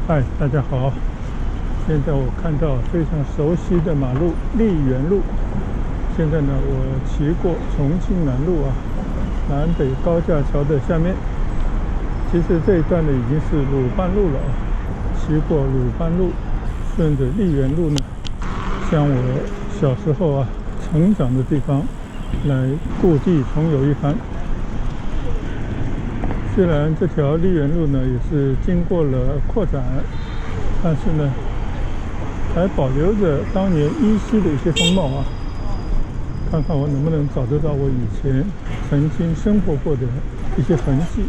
嗨，大家好！现在我看到非常熟悉的马路——丽园路。现在呢，我骑过重庆南路南北高架桥的下面。其实这一段呢已经是鲁班路了骑过鲁班路，顺着丽园路呢，向我小时候成长的地方来故地重游一番。虽然这条丽园路呢也是经过了扩展，但是呢还保留着当年依稀的一些风貌看看我能不能找得到我以前曾经生活过的一些痕迹。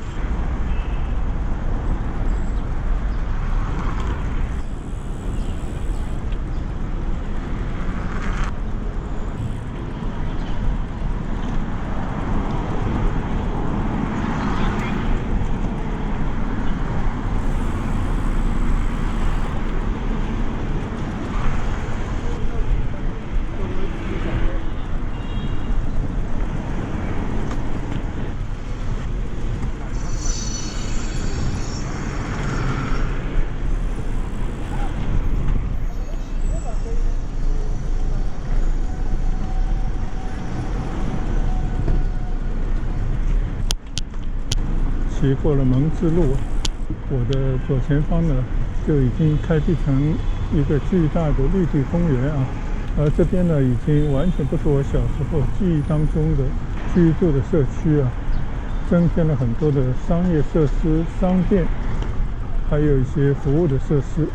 骑过了蒙自路，我的左前方呢就已经开辟成一个巨大的绿地公园而这边呢已经完全不是我小时候记忆当中的居住的社区增添了很多的商业设施、商店，还有一些服务的设施。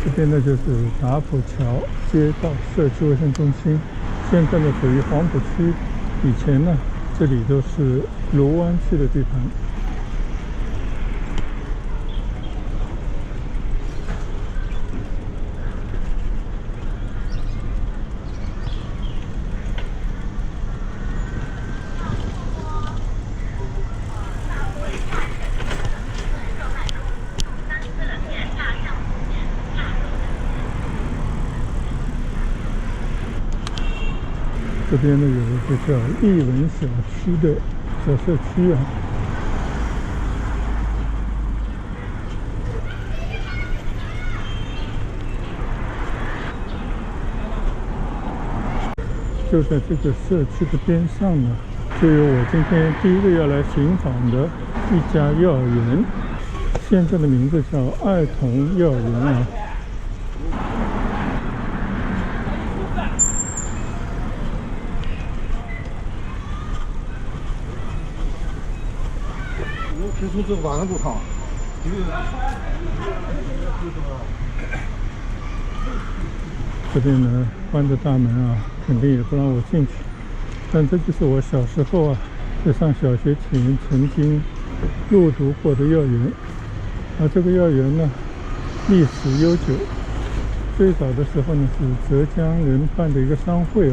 这边呢就是达浦桥街道社区卫生中心，现在呢属于黄浦区，以前呢这里都是卢湾区的地盘。这边呢有一个叫丽文小区的小社区就在这个社区的边上呢，就有我今天第一个要来寻访的一家幼儿园，现在的名字叫爱童幼儿园平时这晚上都烫。这边呢关着大门肯定也不让我进去。但这就是我小时候在上小学前曾经入读过的幼儿园。这个幼儿园呢历史悠久，最早的时候呢是浙江人办的一个商会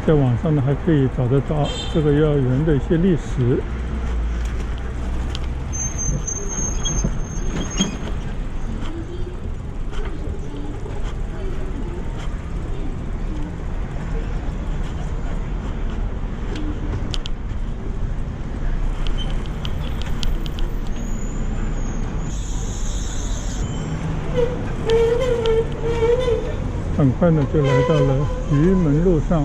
在网上呢还可以找得到这个幼儿园的一些历史。很快呢就来到了徐门路上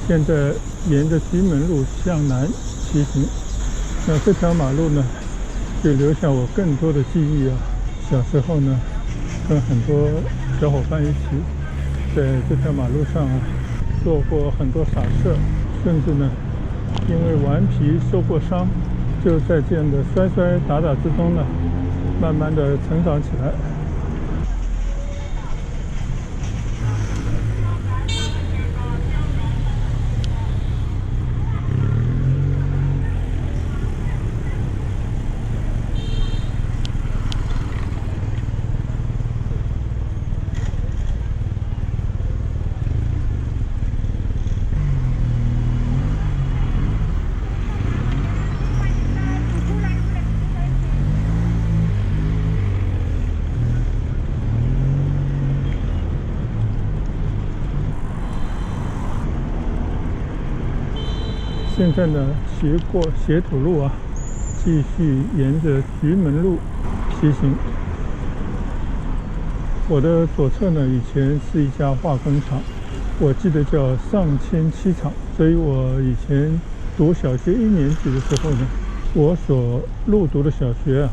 现在沿着徐门路向南骑行。那这条马路呢就留下我更多的记忆小时候呢跟很多小伙伴一起在这条马路上做过很多傻事，甚至呢因为顽皮受过伤，就在这样的摔摔打打之中呢慢慢的成长起来。现在呢骑过斜土路啊，继续沿着菊门路骑行。我的左侧呢，以前是一家化工厂，我记得叫上千漆厂，所以我以前读小学1年级的时候呢，我所入读的小学啊，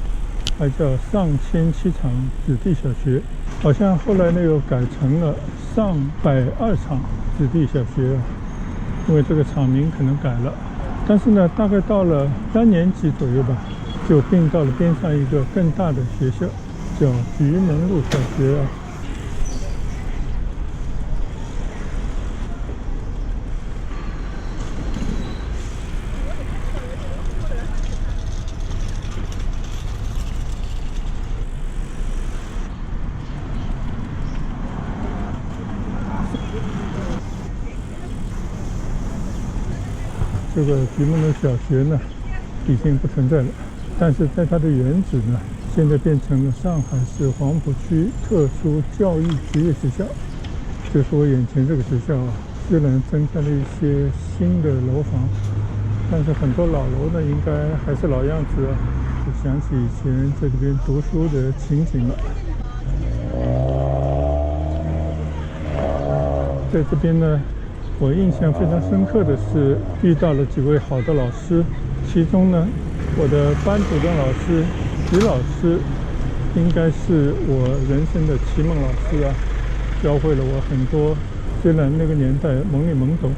还叫上千漆厂子弟小学，好像后来呢又改成了上120厂子弟小学啊，因为这个厂名可能改了。但是呢，大概到了3年级左右吧，就并到了边上一个更大的学校，叫菊门路小学啊。这个菊门路小学呢，已经不存在了，但是在它的原址呢，现在变成了上海市黄浦区特殊教育职业学校。就是我眼前这个学校啊，虽然增加了一些新的楼房，但是很多老楼呢，应该还是老样子啊。就想起以前在这边读书的情景了。在这边呢，我印象非常深刻的是遇到了几位好的老师，其中呢，我的班主任老师徐老师，应该是我人生的启蒙老师啊，教会了我很多。虽然那个年代懵里懵懂，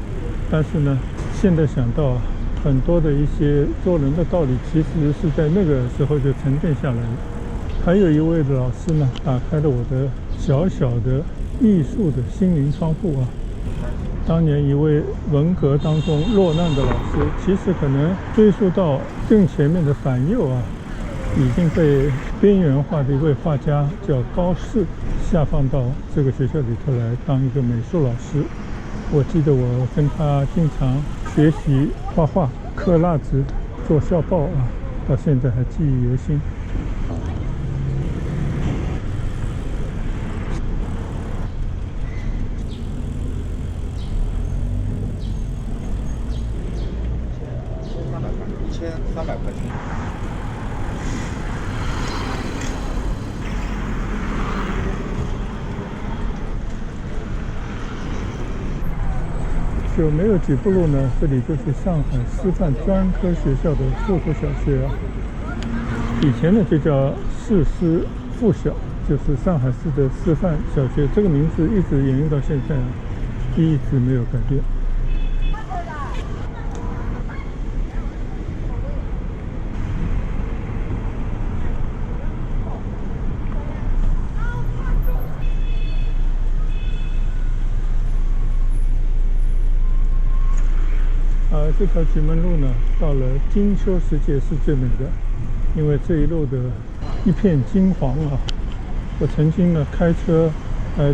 但是呢，现在想到很多的一些做人的道理，其实是在那个时候就沉淀下来了。还有一位的老师呢，打开了我的小小的艺术的心灵窗户啊。当年一位文革当中落难的老师，其实可能追溯到更前面的反右啊，已经被边缘化的一位画家叫高适下放到这个学校里头来当一个美术老师。我记得我跟他经常学习画画、刻蜡纸、做校报啊，到现在还记忆犹新。1300块钱。就没有几步路呢，这里就是上海师范专科学校的附属小学啊。以前呢就叫市师附小，就是上海市的师范小学，这个名字一直沿用到现在啊，一直没有改变。这条菊门路呢，到了金秋时节是最美的，因为这一路的一片金黄啊。我曾经呢开车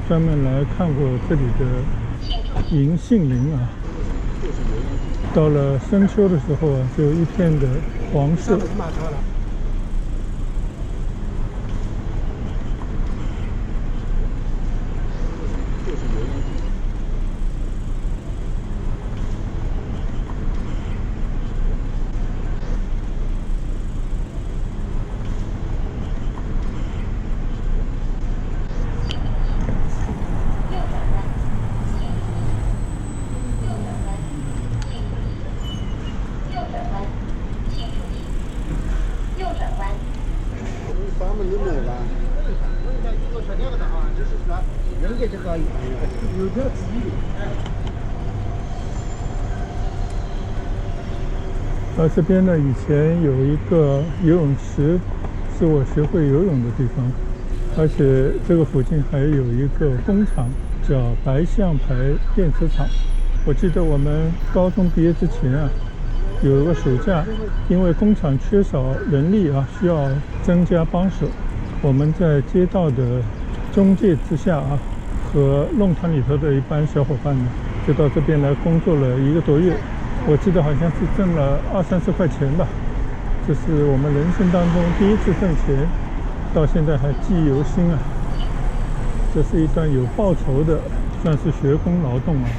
专门来看过这里的银杏林啊。到了深秋的时候啊，就一片的黄色。这边呢，以前有一个游泳池，是我学会游泳的地方，而且这个附近还有一个工厂，叫白象牌电池厂。我记得我们高中毕业之前啊，有一个暑假，因为工厂缺少人力啊，需要增加帮手，我们在街道的中介之下啊，和弄堂里头的一班小伙伴呢，就到这边来工作了1个多月。我记得好像是挣了20-30块钱吧，这是我们人生当中第一次挣钱，到现在还记忆犹新啊。这是一段有报酬的，算是学工劳动啊。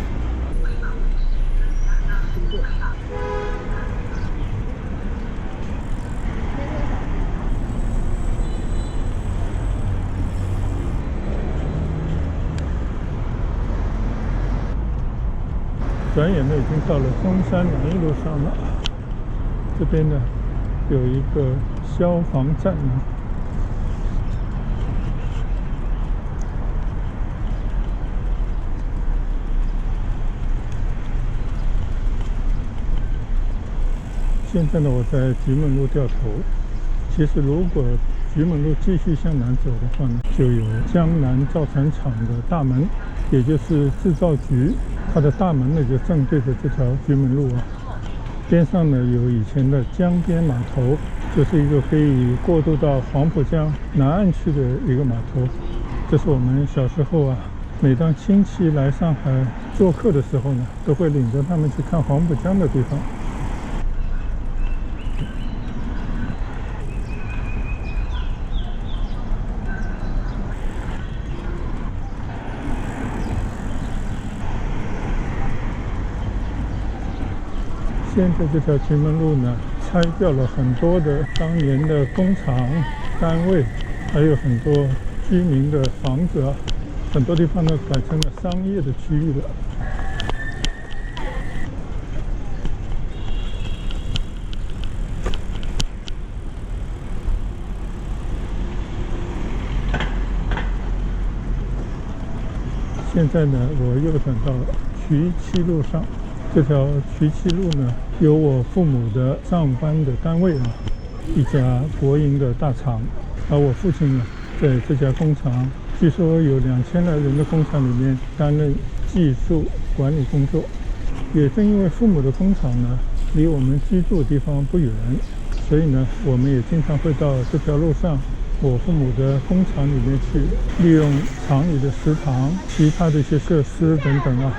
转眼呢已经到了中山南一路上了。这边呢有一个消防站呢。现在呢我在菊门路掉头。其实如果菊门路继续向南走的话呢，就有江南造船厂的大门，也就是制造局，它的大门呢就正对着这条菊门路啊。边上呢有以前的江边码头，就是一个可以过渡到黄浦江南岸去的一个码头。这是我们小时候啊，每当亲戚来上海做客的时候呢，都会领着他们去看黄浦江的地方。现在这条菊门路呢，拆掉了很多的当年的工厂单位，还有很多居民的房子啊，很多地方呢改成了商业的区域了。现在呢，我右转到渠七路上。这条渠七路呢，有我父母的上班的单位啊，一家国营的大厂。而我父亲呢，在这家工厂，据说有2000来人的工厂里面担任技术管理工作。也正因为父母的工厂呢，离我们居住的地方不远，所以呢，我们也经常会到这条路上我父母的工厂里面去，利用厂里的食堂、其他的一些设施等等啊。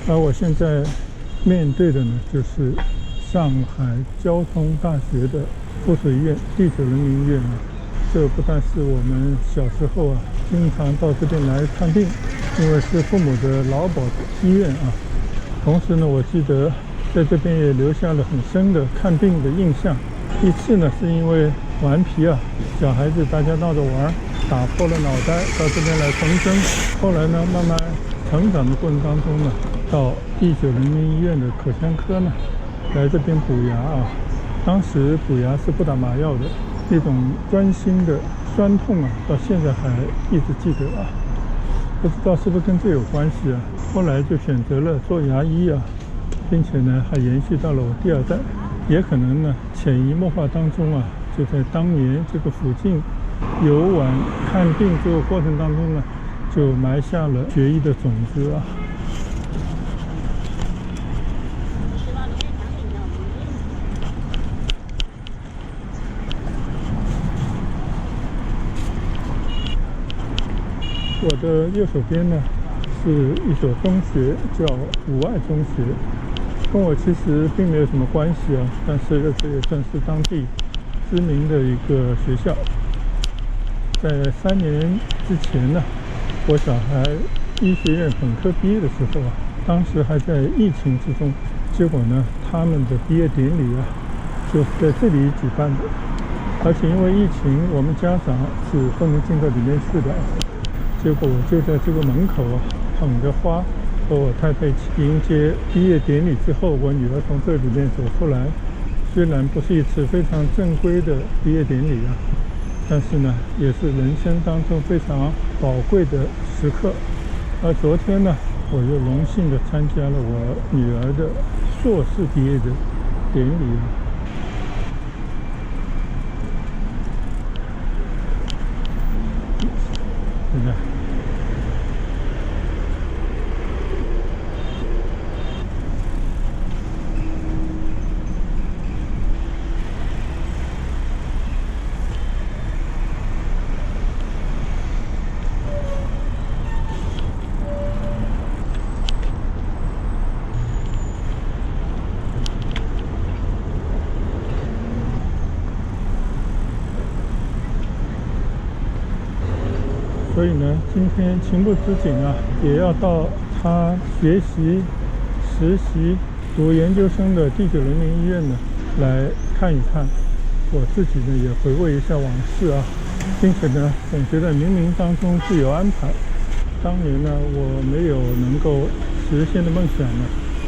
而我现在面对的呢，就是上海交通大学的附属医院第9人民医院啊。这不但是我们小时候啊经常到这边来看病，因为是父母的劳保医院啊。同时呢，我记得在这边也留下了很深的看病的印象。一次呢，是因为顽皮啊，小孩子大家闹着玩，打破了脑袋到这边来缝针。后来呢，慢慢成长的过程当中呢，到第9人民医院的口腔科呢，来这边补牙啊。当时补牙是不打麻药的，那种钻心的酸痛啊，到现在还一直记得啊。不知道是不是跟这有关系啊？后来就选择了做牙医啊，并且呢还延续到了我第2代。也可能呢潜移默化当中啊，就在当年这个附近游玩看病这个过程当中呢，就埋下了学医的种子啊。我的右手边呢是一所中学，叫武爱中学，跟我其实并没有什么关系啊，但是这也算是当地知名的一个学校。在3年之前呢，我小孩医学院本科毕业的时候啊，当时还在疫情之中，结果呢，他们的毕业典礼啊，就是在这里举办的。而且因为疫情，我们家长是不能进到里面去的，结果我就在这个门口啊，捧着花和我太太迎接毕业典礼之后，我女儿从这里面走出来。虽然不是一次非常正规的毕业典礼啊，但是呢，也是人生当中非常宝贵的时刻。而昨天呢，我又荣幸地参加了我女儿的硕士毕业的典礼。现在所以呢，今天情不自禁啊，也要到他学习、实习、读研究生的第9人民医院呢来看一看。我自己呢也回味一下往事啊，并且呢总觉得冥冥当中自有安排。当年呢我没有能够实现的梦想呢，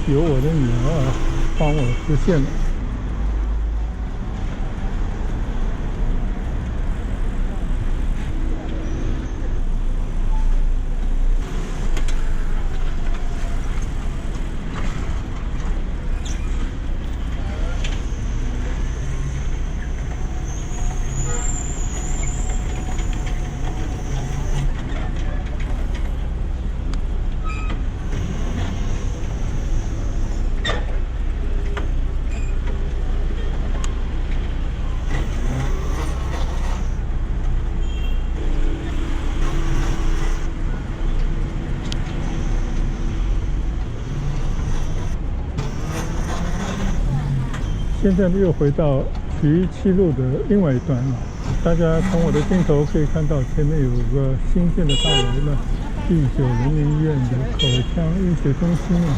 由我的女儿啊帮我实现了。现在又回到渠7路的另外一端了。大家从我的镜头可以看到，前面有个新建的大楼呢，第9人民医院的口腔医学中心啊，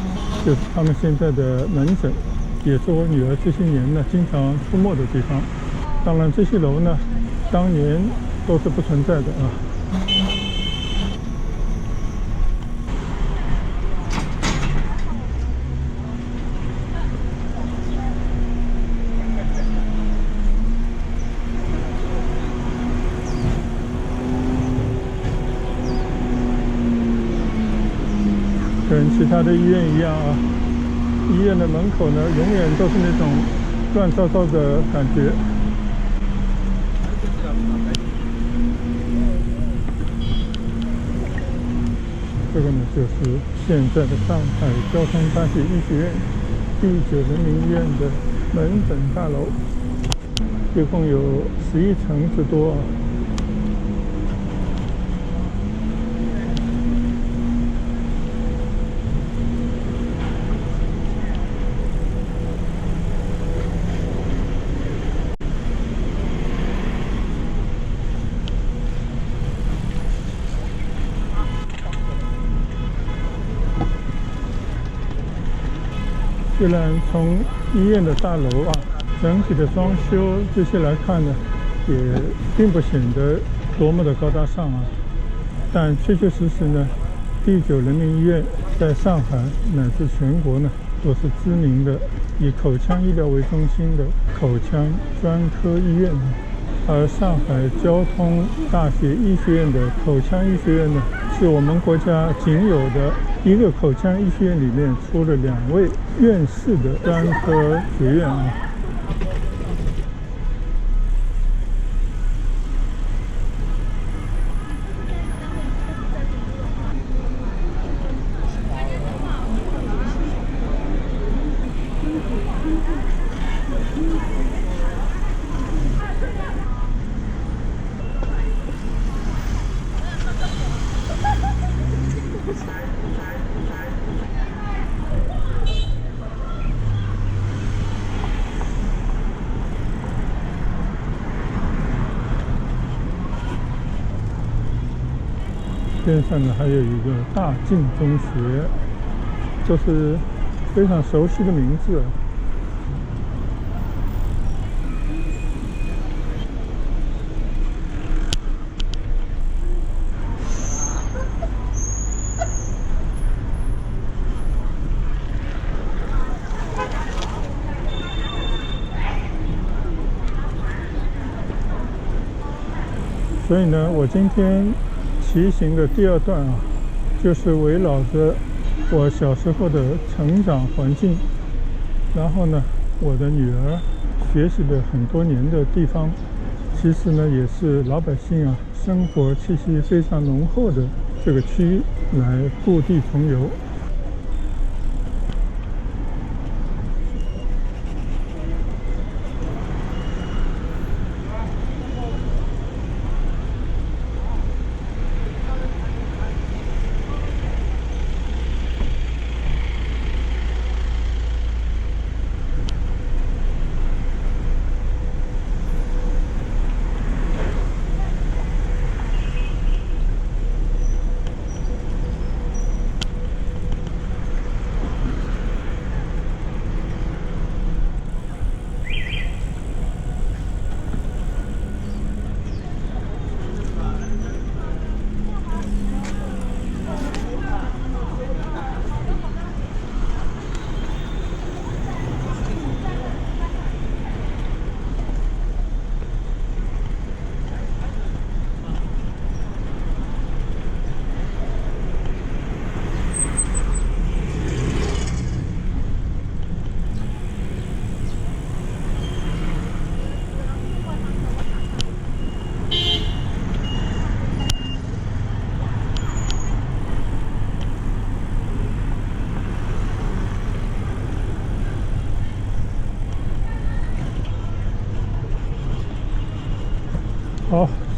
就是他们现在的门诊，也是我女儿这些年呢经常出没的地方。当然，这些楼呢，当年都是不存在的啊。跟其他的医院一样啊，医院的门口呢，永远都是那种乱糟糟的感觉。这个呢，就是现在的上海交通大学医学院第9人民医院的门诊大楼，一共有11层之多啊。虽然从医院的大楼啊，整体的装修这些来看呢，也并不显得多么的高大上啊，但确确实实呢，第9人民医院在上海乃至全国呢，都是知名的以口腔医疗为中心的口腔专科医院。而上海交通大学医学院的口腔医学院呢，是我们国家仅有的一个口腔医学院里面出了2位院士的专科学院啊。边上呢还有一个大进中学，这是非常熟悉的名字。所以呢，我今天骑行的第2段啊，就是围绕着我小时候的成长环境，然后呢，我的女儿学习了很多年的地方，其实呢，也是老百姓啊生活气息非常浓厚的这个区域来故地重游。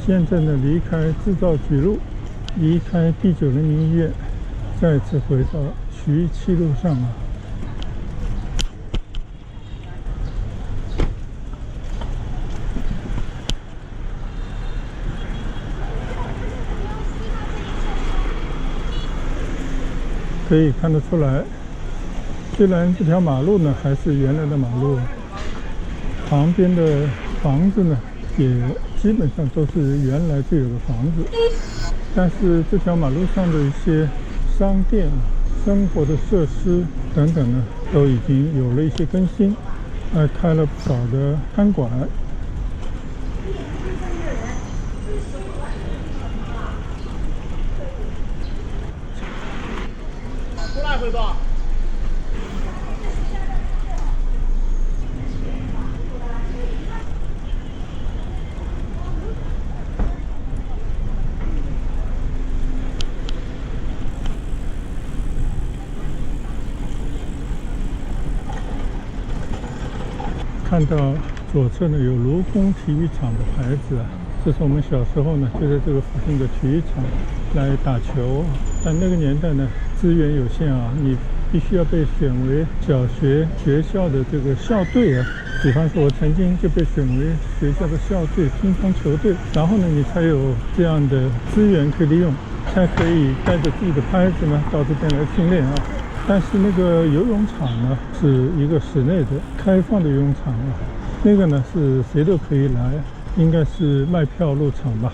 现在呢，离开制造局路，离开第9人民医院，再次回到徐7路上啊。可以看得出来，虽然这条马路呢还是原来的马路，旁边的房子呢也基本上都是原来就有的房子，但是这条马路上的一些商店、生活的设施等等呢，都已经有了一些更新，还开了不少的餐馆。出来汇报。看到左侧呢有卢工体育场的牌子啊，这是我们小时候呢就在这个附近的体育场来打球，但那个年代呢资源有限啊，你必须要被选为小学学校的这个校队啊。比方说，我曾经就被选为学校的校队乒乓球队，然后呢，你才有这样的资源可以利用，才可以带着自己的拍子呢到这边来训练啊。但是那个游泳场呢，是一个室内的开放的游泳场啊，那个呢是谁都可以来，应该是卖票入场吧。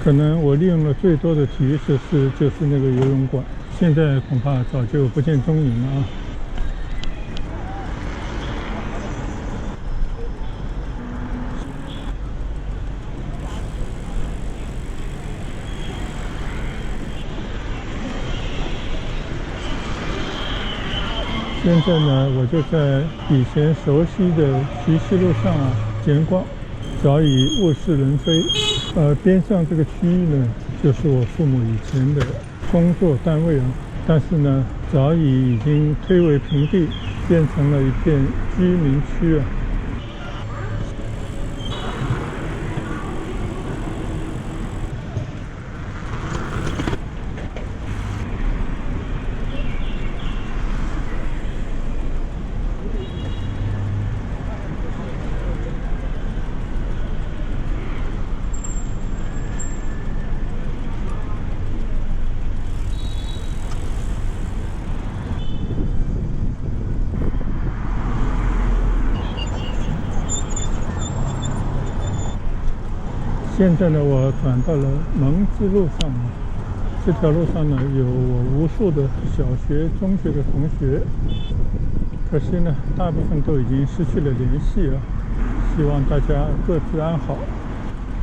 可能我利用了最多的体育设施就是那个游泳馆，现在恐怕早就不见踪影了啊。现在呢，我就在以前熟悉的徐7路上啊闲逛，早已物是人非。边上这个区域呢，就是我父母以前的工作单位啊，但是呢，早已经推为平地，变成了一片居民区啊。现在呢，我转到了蒙自路上啊。这条路上呢，有我无数的小学、中学的同学，可惜呢，大部分都已经失去了联系啊。希望大家各自安好。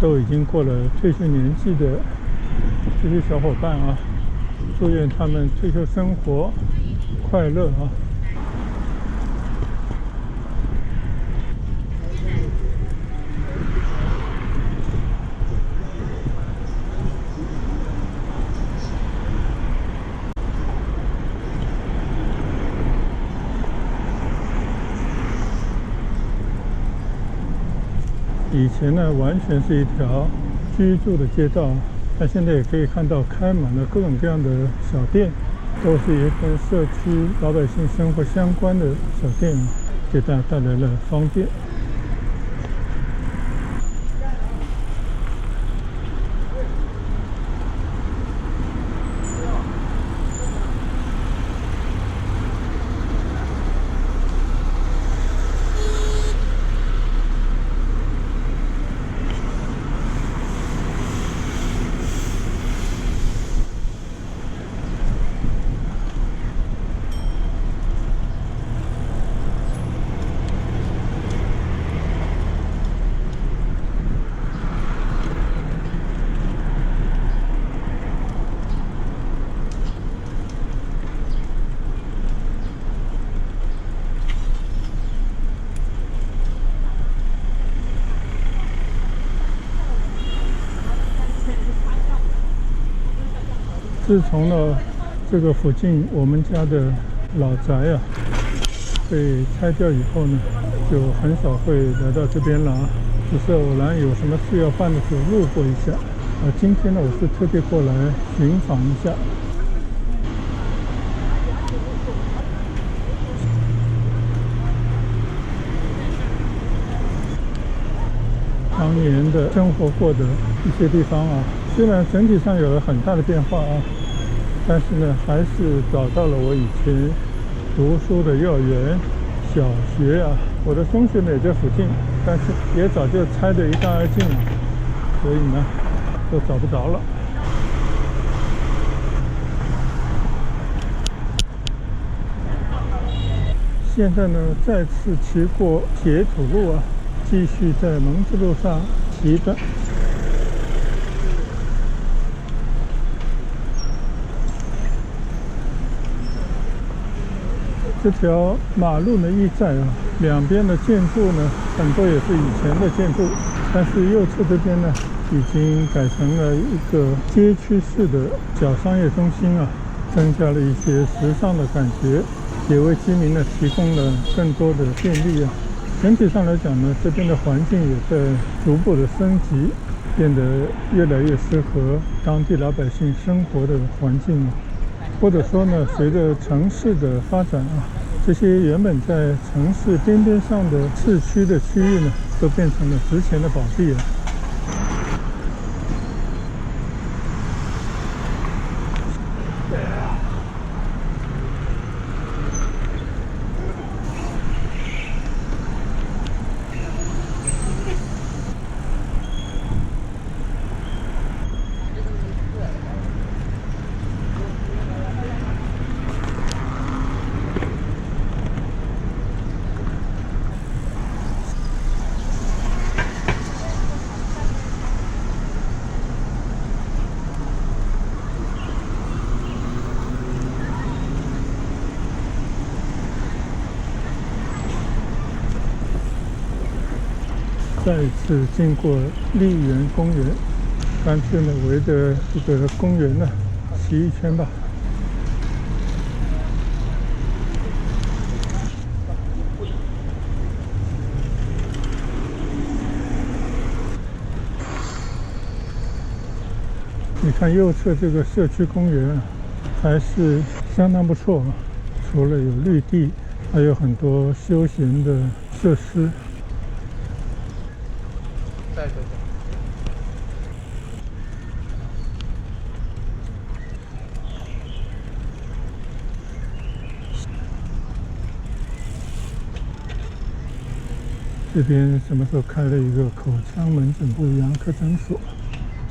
都已经过了退休年纪的这些小伙伴啊，祝愿他们退休生活快乐啊！以前呢，完全是一条居住的街道，但现在也可以看到开满了各种各样的小店，都是也跟社区老百姓生活相关的小店，给大家带来了方便。自从呢这个附近我们家的老宅啊被拆掉以后呢，就很少会来到这边了啊。只是偶然有什么事要办的时候路过一下。今天呢，我是特地过来寻访一下。当年的生活过的一些地方啊，虽然整体上有了很大的变化啊，但是呢，还是找到了我以前读书的幼儿园、小学啊，我的中学也在附近，但是也早就拆得一干二净了，所以呢，都找不着了。现在呢，再次骑过铁土路啊，继续在蒙自路上骑的。这条马路呢一窄啊，两边的建筑呢很多也是以前的建筑，但是右侧这边呢已经改成了一个街区式的小商业中心啊，增加了一些时尚的感觉，也为居民呢提供了更多的便利啊。整体上来讲呢，这边的环境也在逐步的升级，变得越来越适合当地老百姓生活的环境了。或者说呢，随着城市的发展啊，这些原本在城市边边上的市区的区域呢，都变成了值钱的宝地了。再一次经过丽园公园，干脆呢围着这个公园呢骑一圈吧。你看右侧这个社区公园啊，还是相当不错啊，除了有绿地，还有很多休闲的设施。这边什么时候开了一个口腔门诊部牙科诊所？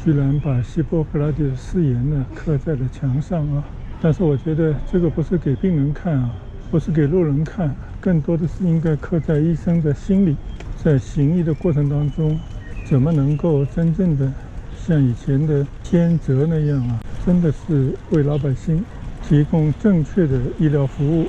居然把希波克拉底的誓言呢刻在了墙上啊！但是我觉得这个不是给病人看啊，不是给路人看，更多的是应该刻在医生的心里，在行医的过程当中，怎么能够真正的像以前的天泽那样啊，真的是为老百姓提供正确的医疗服务。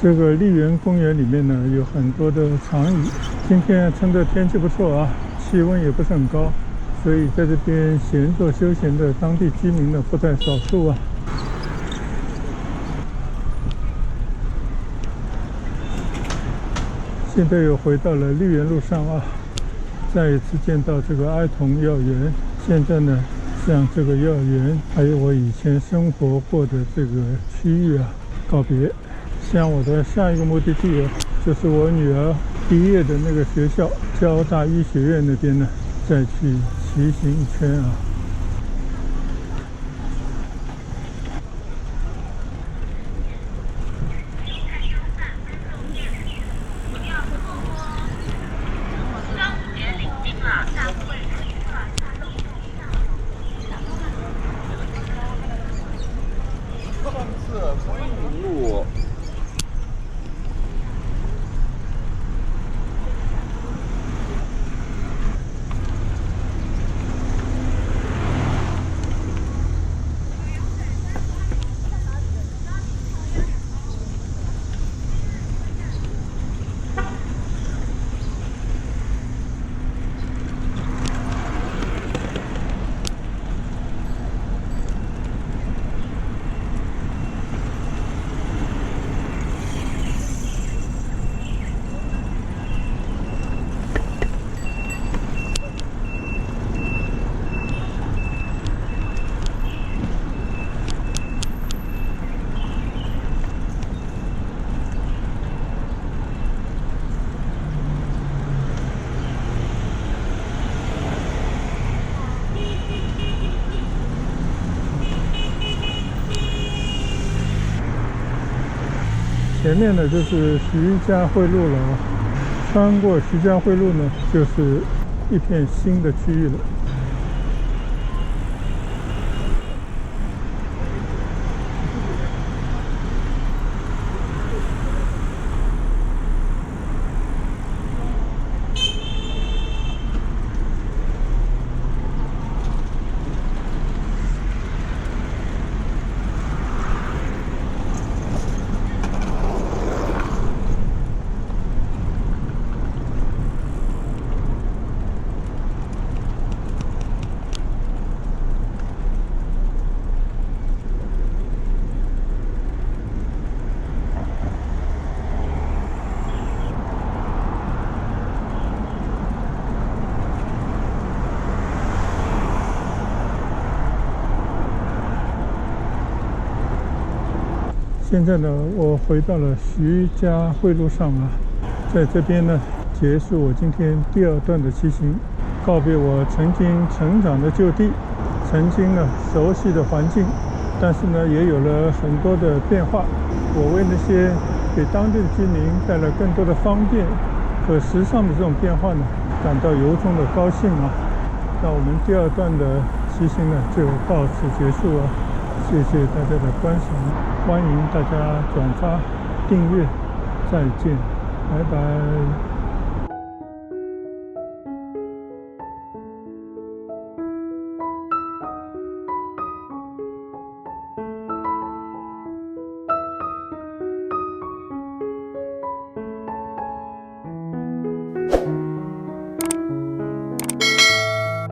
这个丽园公园里面呢，有很多的长椅。今天趁着天气不错啊，气温也不是很高，所以在这边闲坐休闲的当地居民呢不在少数啊。现在又回到了丽园路上啊，再一次见到这个哀童幼儿园。现在呢，向这个幼儿园还有我以前生活过的这个区域啊告别。像我的下一个目的地啊，就是我女儿毕业的那个学校交大医学院那边呢，再去骑行一圈啊。是归宁路前面呢就是徐家汇路了啊，穿过徐家汇路呢，就是一片新的区域了。现在呢，我回到了徐家汇路上啊，在这边呢，结束我今天第2段的骑行，告别我曾经成长的旧地，曾经呢熟悉的环境，但是呢，也有了很多的变化。我为那些给当地的居民带来更多的方便和时尚的这种变化呢，感到由衷的高兴啊。那我们第2段的骑行呢，就到此结束了。谢谢大家的观赏，欢迎大家转发、订阅，再见，拜拜。